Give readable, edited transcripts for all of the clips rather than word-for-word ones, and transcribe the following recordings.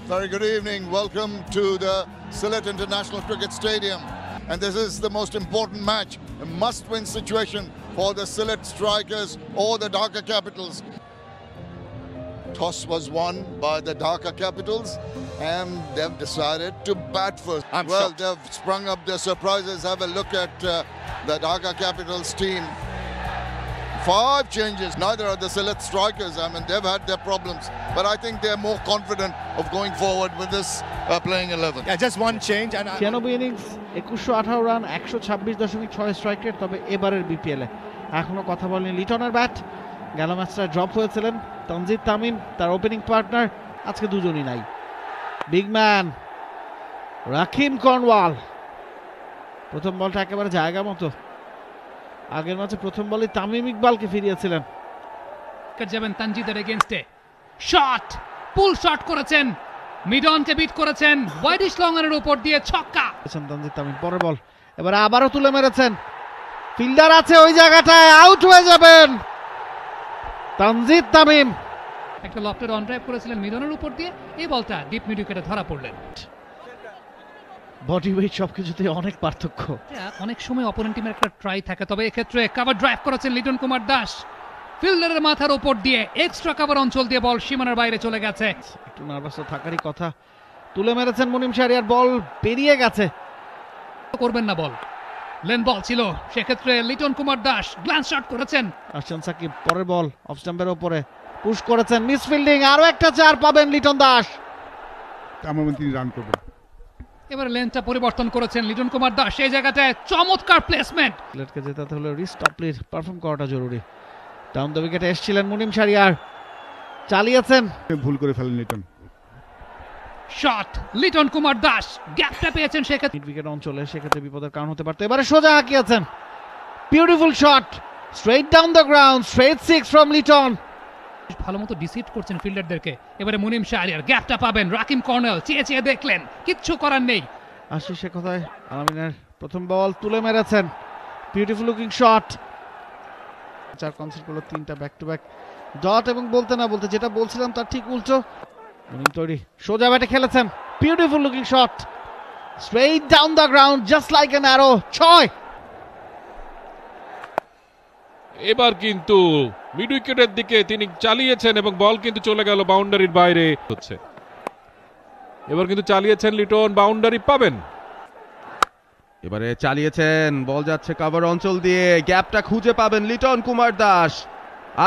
Very good evening. Welcome to the Sylhet International Cricket Stadium. And this is the most important match, a must-win situation for the Sylhet Strikers or the Dhaka Capitals. Toss was won by the Dhaka Capitals and they've decided to bat first. They've sprung up their surprises. Have a look at the Dhaka Capitals team. 5 changes, neither are the Sylhet Strikers. I mean, they've had their problems, but I think they're more confident of going forward with this playing 11. Yeah, just one change. And 96 innings 2118 run 126.6 strike rate, তবে এবারের বিপিএলে এখনো কথা বলেনি লিটনের bat. গেল ম্যাচটা drop হয়েছিলেন তানজিদ তামিম, তার ওপেনিং পার্টনার, আজকে দুজনই নাই। বিগ ম্যান রাকিম কর্নওয়াল প্রথম বলটা একেবারে জায়গা মতো। আগের ম্যাচে প্রথম বলে তামিম ইকবালকে ফিরিয়েছিলেন। যাবেন তানজিদের এগেইনস্টে, শট পুল শট করেছেন, মিডনকে বিট করেছেন, ওয়াইডিশ লঙ্গনের উপর দিয়ে ছক্কা। তানজিদ তামিম পরের বল এবারে আবারও তুলে মেরেছেন, ফিল্ডার আছে ওই জায়গাটায়, আউট হয়ে যাবেন তানজিদ তামিম। একটা লফটেড অন ড্রাইভ করেছিলেন মিডনের উপর দিয়ে, এই বলটা ডিপ মিড উইকেটে ধরা পড়লেন। বডি ওয়েট সবকিছুতে অনেক পার্থক্য। অনেক সময় অপোনেন্ট টিমের একটা ট্রাই থাকে, তবে এক্ষেত্রে কভার ড্রাইভ করেছেন লিটন কুমার দাস, ফিল্ডারের মাথার উপর দিয়ে এক্সট্রা কভার অঞ্চল দিয়ে বল সীমানার বাইরে চলে গেছে। একটু নার্ভাস থাকারই কথা, তুলে মেরেছেন মুনিম শাহরিয়ার, বল পেরিয়ে গেছে। করবেন না বল, লেন বল ছিল, সেক্ষেত্রে লিটন কুমার দাস গ্ল্যান্স শট করেছেন। আশান সাকিব পরের বল অফ স্টাম্পের উপরে পুশ করেছেন, মিস ফিল্ডিং, আরো একটা 4 পাবেন লিটন দাস। তিনি রান করবেন। এবার লেনটা পরিবর্তন করেছেন লিটন কুমার দাস, এই জায়গাটায় চমৎকার প্লেসমেন্ট। সিলেটকে জেতাতে হলে রিস্টপলির পারফর্ম করাটা জরুরি। ডাউন দ্য উইকেটে এসেছিলেন মুনিম শাহরিয়ার, চালিয়েছেন, ভুল করে ফেলেন লিটন। শট লিটন কুমার দাস, গ্যাপটা পেয়েছেন সেক্ষেত্রে মিড উইকেট অঞ্চলে, সেক্ষেত্রে বিপদের কারণ হতে পারত। এবারে সোজা হাঁকিয়েছেন, beautiful shot, straight down the ground, straight 6 from Liton. ভালো মতো ডিসিভ করছেন ফিল্ডারদেরকে। এবারে মুনিম শাহরিয়ার, গ্যাপটা পাবেন, রাকিম কর্নেল চেয়ে চেয়ে দেখলেন, কিচ্ছু করার নেই। আশিসের কথায় আলামিনের প্রথম বল তুলে মেরেছেন, বিউটিফুল লুকিং শট। 4 কনসিড করলো, 3টা ব্যাক টু ব্যাক ডট, এবং বলতে না বলতে যেটা বলছিলাম তার ঠিক উল্টো। মুনিম তৈরি, সোজা ব্যাটে খেলেছেন, beautiful looking shot, straight down the ground just like an arrow, 6। এবার কিন্তু মিড উইকেটের দিকে তিনি চালিয়েছেন এবং বল কিন্তু চলে গেল বাউন্ডারির বাইরে। হচ্ছে এবার কিন্তু চালিয়েছেন লিটন, বাউন্ডারি পাবেন। এবারে চালিয়েছেন, বল যাচ্ছে কভার অঞ্চল দিয়ে, গ্যাপটা খুঁজে পাবেন লিটন কুমার দাস।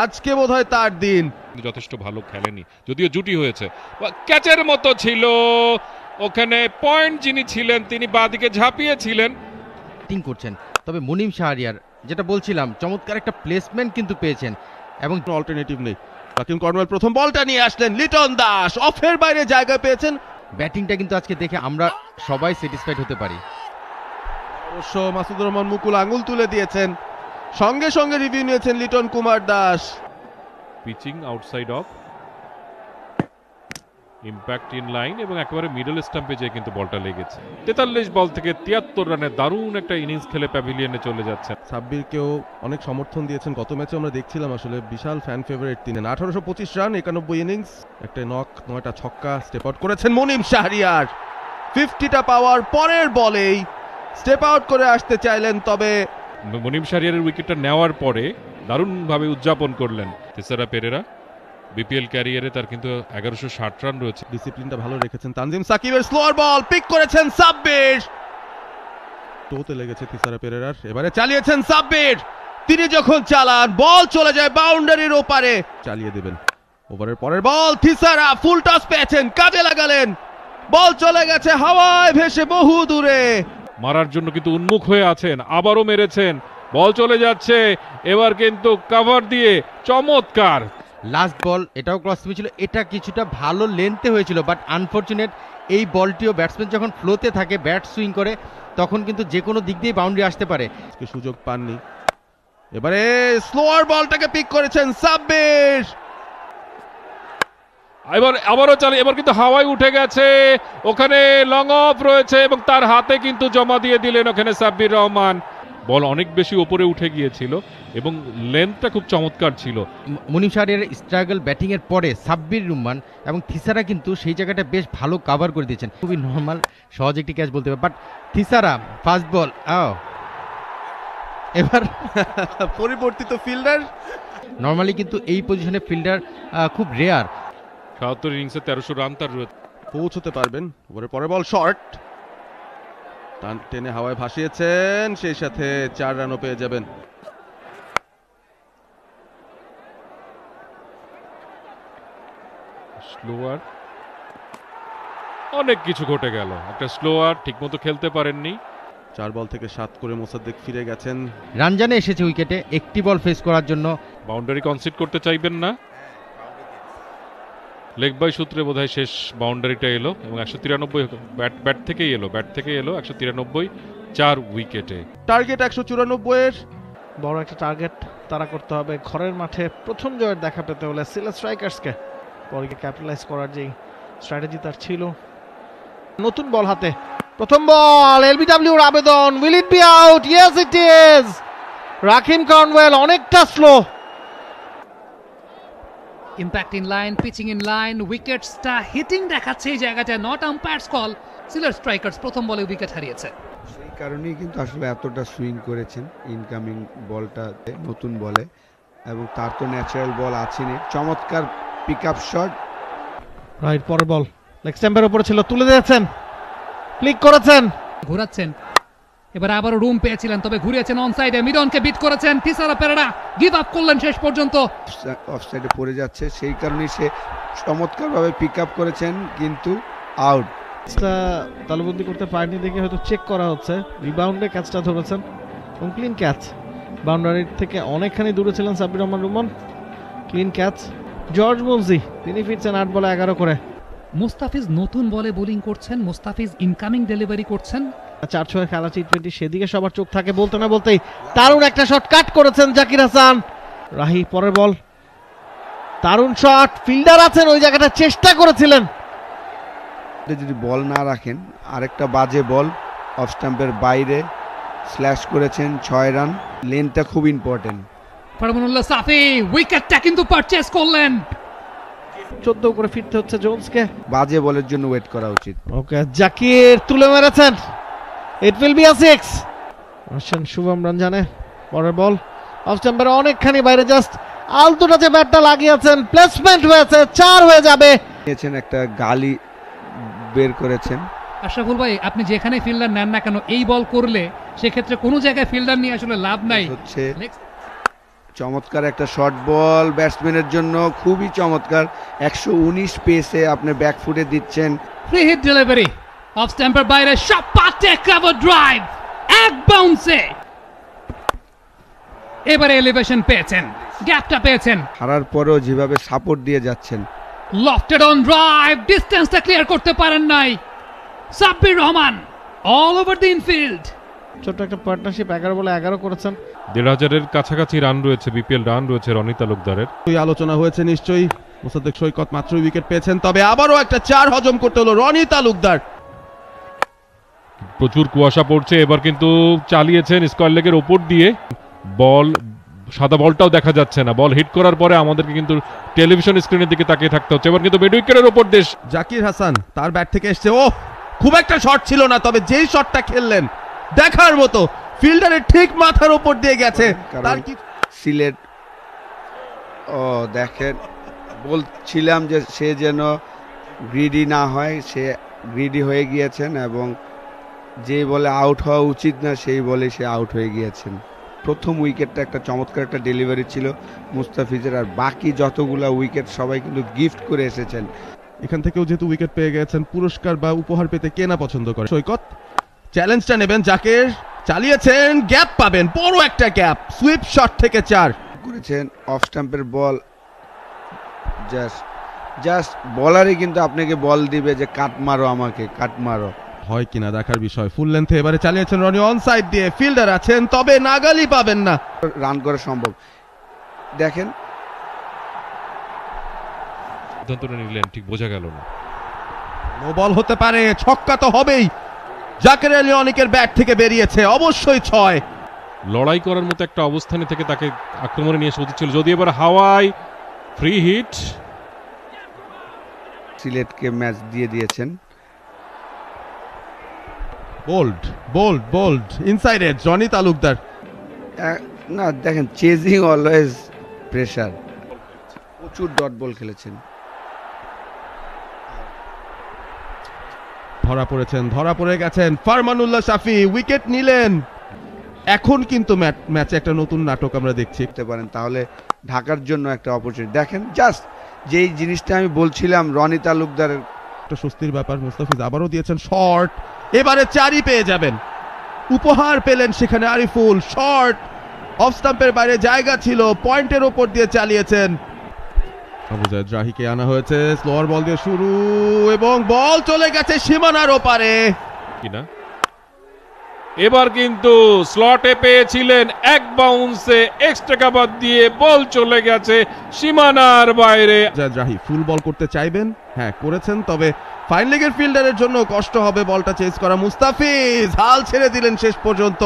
আজকে বোধহয় তার দিন। যথেষ্ট ভালো খেলেনি, যদিও জুটি হয়েছে, ক্যাচের মতো ছিল ওখানে, পয়েন্ট যিনি ছিলেন তিনি বাঁদিকে ঝাঁপিয়েছিলেন। ব্যাটিং করছেন, তবে মুনিম শাহরিয়ার যেটা বলছিলাম চমৎকার একটা প্লেসমেন্ট কিন্তু পেয়েছেন এবং অল্টারনেটিভ নেই। রাকিম কর্নওয়াল প্রথম বলটা নিয়ে আসলেন, লিটন দাস অফের বাইরে জায়গা পেয়েছেন। ব্যাটিংটা কিন্তু আজকে দেখে আমরা সবাই স্যাটিসফাইড হতে পারি। অবশ্য মাসুদুর রহমান মুকুল আঙুল তুলে দিয়েছেন, সঙ্গে সঙ্গে রিভিউ নিয়েছেন Liton Kumar Das. Pitching outside of, impact in line এবং একেবারে মিডল স্টাম্পে যেয়ে কিন্তু বলটা লেগেছে। 43 বল থেকে 73 রানে দারুণ একটা ইনিংস খেলে প্যাভিলিয়নে চলে যাচ্ছে। সাব্বিরকেও অনেক সমর্থন দিয়েছেন, গত ম্যাচে আমরা দেখছিলাম আসলে বিশাল ফ্যান ফেভারিট তিনি। 1825 রান, 91 ইনিংস, একটা নক, 9টা ছক্কা, স্টেপ আউট করেছেন মুনিম শাহরিয়ার। 50টা পাওয়ার পরের বলেই স্টেপ আউট করে আসতে চাইলেন, তবে মুনিম শাহরিয়ারের উইকেটটা নেওয়ার পরে দারুণভাবে উদযাপন করলেন তেসারা পেরেরা। বিপিএল ক্যারিয়ারে তার কিন্তু 1160 রান রয়েছে। ডিসিপ্লিনটা ভালো রেখেছেন তানজিম সাকিবের স্লোয়ার বল পিক করেছেন সাব্বির, টোতে লেগেছে তিসারা পেরেরার। এবারে চালিয়েছেন সাব্বির, তিনি যখন চালান বল চলে যায় বাউন্ডারির ওপারে, চালিয়ে দেবেন। ওভারের পরের বল তিসারা ফুল টস পেয়েছেন, কাজে লাগালেন, বল চলে গেছে হাওয়ায় ভেসে বহু দূরে। মারার জন্য কিন্তু উন্মুখ হয়ে আছেন, আবারও মেরেছেন, বল চলে যাচ্ছে, এবার কিন্তু কভার দিয়ে চমৎকার। লাস্ট বল এটাও ক্রস ছিল, এটা কিছুটা ভালো লেন্থে হয়েছিল, বাট আনফরচুনেট এই বলটিও ব্যাটসম্যান যখন ফ্লোতে থাকে, ব্যাট সুইং করে, তখন কিন্তু যে কোনো দিক দিয়ে বাউন্ডারি আসতে পারে। সুযোগ পাননি, এবারে স্লোয়ার বলটাকে পিক করেছেন সাব্বির, এবার আবারও চালিয়ে, এবার কিন্তু হাওয়ায় উঠে গেছে, ওখানে লং অফ রয়েছে এবং তার হাতে কিন্তু জমা দিয়ে দিলেন ওখানে সাব্বির রহমান। বল অনেক বেশি ওপরে উঠে গিয়েছিল এবং লেন্থটা খুব চমৎকার ছিল। মুনিম শাহরিয়ারের স্ট্রাগল ব্যাটিংয়ের পরে সাব্বির রহমান এবং থিসারা কিন্তু সেই জায়গাটা বেশ ভালো কাভার করে দিয়েছেন। খুবই নর্মাল সহজ একটি ক্যাচ বলতে হবে, বাট থিসারা ফার্স্ট বল এবার পরিবর্তিত ফিল্ডার। নর্মালি কিন্তু এই পজিশনে ফিল্ডার খুব রেয়ার। ৭৭ ইনিংসে ১৩০০ রান তার রয়েছে। পৌঁছতে পারবেন। ওভারের পরের বল শর্ট, টান টেনে হাওয়ায় ভাসিয়েছেন, সেই সাথে ৪ রানও পেয়ে যাবেন। স্লোয়ার, অনেক কিছু ঘটে গেল। একটা স্লোয়ার, ঠিকমতো খেলতে পারেননি। ৪ বল থেকে ৭ করে মোসাদ্দেক ফিরে গেছেন। রানজানে এসেছে উইকেটে একটি বল ফেস করার জন্য। বাউন্ডারি কনসিড করতে চাইবেন না, লেগ বাই সূত্রে বোধহয় শেষ বাউন্ডারিটা এলো এবং ১৯৩ ব্যাট থেকেই এলো ১৯৩ ৪ উইকেটে। টার্গেট ১৯৪ এর। বড় একটা টার্গেট তারা করতে হবে ঘরের মাঠে প্রথম জয়ের দেখা পেতে হলে সিলেট স্ট্রাইকার্সকে। পরে ক্যাপিটালাইজ করার যে স্ট্র্যাটেজি তার ছিল। নতুন বল হাতে, প্রথম বল, এলবিডব্লিউর আবেদন, will it be out? Yes it is. Rahkeem Cornwall অনেকটা slow. Impact in line, pitching in line, উইকেটসটা হিটিং দেখাচ্ছে এই জায়গাটা। Not umpire's call, Sylhet strikers প্রথম বলে উইকেট হারিয়েছে। সেই কারণেই কিন্তু আসলে এতটা সুইং করেছেন ইনকামিং বলটাতে, নতুন বলে, এবং তার তো ন্যাচারাল বল আছেই। চমৎকার পিক আপ শট। রাইট, পরের বল লেগ স্ট্যাম্পের উপরে ছিল, তুলে দিয়েছেন, ক্লিক করেছেন, ঘোরাচ্ছেন। এবার আবারও রুম পেয়েছিলেন, তবে ঘুরিয়েছেন অন সাইডে, মিডনকে বিট করেছেন। থিসারা পেরেরা গিভ আপ করলেন শেষ পর্যন্ত। অফ সাইডে পড়ে যাচ্ছে, সেই কারণেই সে চমৎকারভাবে পিক আপ করেছেন, কিন্তু আউট। তালুবন্দি করতে পারেনি দেখে হয়তো চেক করা হচ্ছে। রিবাউন্ডে ক্যাচটা ধরেছেন, ক্লিন ক্যাচ। বাউন্ডারির থেকে অনেকখানি দূরে ছিলেন Sabbir Rahman Rumman. Clean catch. George মুলজি তিনি ফিরছেন ৮ বলে ১১ করে। মুস্তাফিজ নতুন বলে বোলিং করছেন, মুস্তাফিজ ইনকামিং ডেলিভারি করছেন। ৪-৬ খেলা টি-20, সেদিকে সবার চোখ থাকে। বলতে না বলতেই দারুণ একটা শট কাট করেছেন জাকির হাসান। রাহি, পরের বল, দারুণ শট। ফিল্ডার আছেন ওই জায়গাটা, চেষ্টা করেছিলেন। যদি বল না রাখেন, আরেকটা বাজে বল অফ স্টাম্পের বাইরে স্ল্যাশ করেছেন, ৬ রান। লেনটা খুব ইম্পর্টেন্ট। ফারমানুল্লাহ সাফি উইকেটটা কিন্তু পারচেজ করলেন। ১৪ করে ফিরতে হচ্ছে জোন্সকে। বাজে বলের জন্য ওয়েট করা উচিত। ওকে, জাকির তুলে মেরেছেন, ইট উইল বি আ 6। আসেন শুভম রঞ্জনে, পরের বল অফ স্টাম্পের অনেকখানি বাইরে, জাস্ট আলতোটা যে ব্যাটটা লাগিয়েছেন, প্লেসমেন্ট হয়েছে, ৪ হয়ে যাবে। নিয়েছেন, একটা গালি বের করেছেন। আশরাফুল ভাই, আপনি যেখানে ফিল্ডার নেন না কেন, এই বল করলে সেক্ষেত্রে কোনো জায়গায় ফিল্ডার নিয়ে আসলে লাভ নাই। হচ্ছে চমৎকার একটা শর্ট বল ব্যাটসম্যানের জন্য, খুবই চমৎকার। ১১৯ পেসে আপনি ব্যাকফুটে দিচ্ছেন। ফ্রি হিট ডেলিভারি অফ স্ট্যাম্পের বাইরে, শট পাতে কভার ড্রাইভ, এক বাউন্সে এবারে এলিভেশন পেয়েছেন, গ্যাপটা পেয়েছেন। হারার পরেও যেভাবে সাপোর্ট দিয়ে যাচ্ছেন। লফটেড অন ড্রাইভ, ডিসটেন্সটা ক্লিয়ার করতে পারেন নাই Sabbir Rahman, all over the infield. ছোট্ট একটা পার্টনারশিপ, ১১ বলে ১১ করেছেন। ১,৫০০-এর কাছাকাছি রান রয়েছে, বিপিএল রান রয়েছে রনি তালুকদারের। ওই আলোচনা হয়েছে নিশ্চয়ই। মোসাদ্দেক সৈকত মাত্রই উইকেট পেয়েছেন, তবে আবারও একটা ৪ হজম করতে হলো রনি তালুকদার। প্রচুর কুয়াশা পড়ছে, এবার কিন্তু চালিয়েছেন স্কয়ার লেগের ওপর দিয়ে। বল, সাদা বলটাও দেখা যাচ্ছে না। বল হিট করার পরে আমাদেরকে কিন্তু টেলিভিশন স্ক্রিনের দিকে তাকিয়ে থাকতে হচ্ছে। এবার কিন্তু মিড উইকেটের ওপর দেশ। জাকির হাসান তার ব্যাট থেকে এসছে, ও খুব একটা শট ছিল না, তবে যেই শটটা খেললেন দেখার মতো, ফিল্ডারের ঠিক মাথার উপর দিয়ে গেছে। তার কি সিলেট, ও দেখেন, বলছিলাম যে সে যেন গ্রিডি না হয়, সে গ্রিডি হয়ে গিয়েছেন, এবং যে বলে আউট হওয়া উচিত না সেই বলে সে আউট হয়ে গিয়েছেন। প্রথম উইকেটটা একটা চমৎকার একটা ডেলিভারি ছিল মুস্তাফিজের, আর বাকি যতগুলা উইকেট সবাই কিন্তু গিফট করে এসেছেন। এখান থেকেও যেহেতু উইকেট পেয়ে গেছেন, পুরস্কার বা উপহার পেতে কে না পছন্দ করে। সৈকত চ্যালেঞ্জটা নেবেন, জাকির চালিয়েছেন, গ্যাপ পাবেন, বড় একটা গ্যাপ, সুইপ শট থেকে ৪ করেছেন। অফ স্টাম্পের বল, জাস্ট বলারই কিন্তু আপনাকে বল দিবে যে কাট মারো, আমাকে কাট মারো। হয় কিনা দেখার বিষয়। ফুল লেন্থে এবারে চালিয়েছেন রনি অন সাইড দিয়ে, ফিল্ডার আছেন, তবে নাগালি পাবেন না, রান করা সম্ভব। দেখেন সিদ্ধান্ত নিলেন, ঠিক বোঝা গেল না। নো বল হতে পারে, ছক্কা তো হবেই। জাকের আলী অনেকের ব্যাট থেকে বেরিয়েছে, অবশ্যই ৬। লড়াই করার মতো একটা অবস্থানে থেকে তাকে আক্রমণে নিয়ে আসা উচিত ছিল। যদি এবার হাওয়ায় ফ্রি হিট, সিলেটকে ম্যাচ দিয়ে দিয়েছেন। Bowled bowled bowled inside edge Joni Talukdar. না দেখেন, চেজিং অলওয়েজ প্রেসার, প্রচুর ডট বল খেলেছেন। ধরা পড়ে গেছেন ফারমানুল্লাহ শাফি, উইকেট নিলেন। এখন কিন্তু ম্যাচে একটা নতুন নাটক আমরা দেখছি। পারেন তাহলে ঢাকার জন্য একটা অপরচুনিটি। দেখেন জাস্ট যেই জিনিসটা আমি বলছিলাম, রনি তালুকদারের একটা স্বস্তির ব্যাপার। মুস্তাফিজ আবারও দিয়েছেন শর্ট, এবারে 4ই পেয়ে যাবেন। উপহার পেলেন সেখানে আরিফুল, শর্ট অফ স্টাম্পের বাইরে জায়গা ছিল, পয়েন্টের ওপর দিয়ে চালিয়েছেন। আবু জায়েদ রাহিকে আনা হয়েছে, স্লোয়ার বল দিয়ে শুরু এবং বল চলে গেছে সীমানার ওপারে কিনা। এবার কিন্তু স্লটে পেয়েছিলেন, এক বাউন্সে এক্সট্রা কভার দিয়ে বল চলে গেছে সীমানার বাইরে। জায়েদ রাহি ফুল বল করতে চাইবেন, হ্যাঁ করেছেন, তবে ফাইন লেগের ফিল্ডারের জন্য কষ্ট হবে বলটা চেজ করা। মুস্তাফিজ হাল ছেড়ে দিলেন শেষ পর্যন্ত।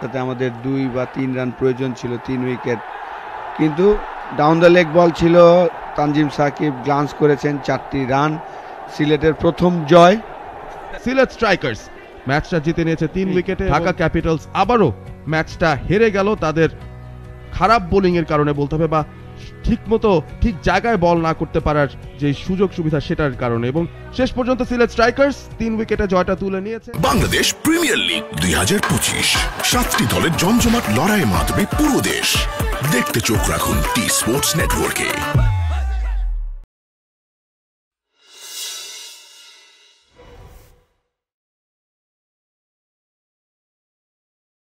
তাতে আমাদের 2 বা 3 রান প্রয়োজন ছিল, 3 উইকেট, কিন্তু ডাউন দ্য লেগ বল ছিল। তানজিম সাকিব গ্লান্স করেছেন, 4টি রান, সিলেটের প্রথম জয়। সিলেট স্ট্রাইকার্স ম্যাচটা জিতে নিয়েছে 3 উইকেটে। ঢাকা ক্যাপিটালস আবারও ম্যাচটা হেরে গেল তাদের খারাপ বোলিং এর কারণে বলতে হবে, বা ঠিক জায়গায় বল না করতে পারার যে সুযোগ সুবিধা সেটার কারণে, এবং শেষ পর্যন্ত সিলেট স্ট্রাইকার্স 3 উইকেটে জয়টা তুলে নিয়েছে। বাংলাদেশ প্রিমিয়ার লিগ 2025, 7টি দলের জমজমাট লড়াইয়ে মাতবে পুরো দেশ। দেখতে চোখ রাখুন টি স্পোর্টস নেটওয়ার্কে।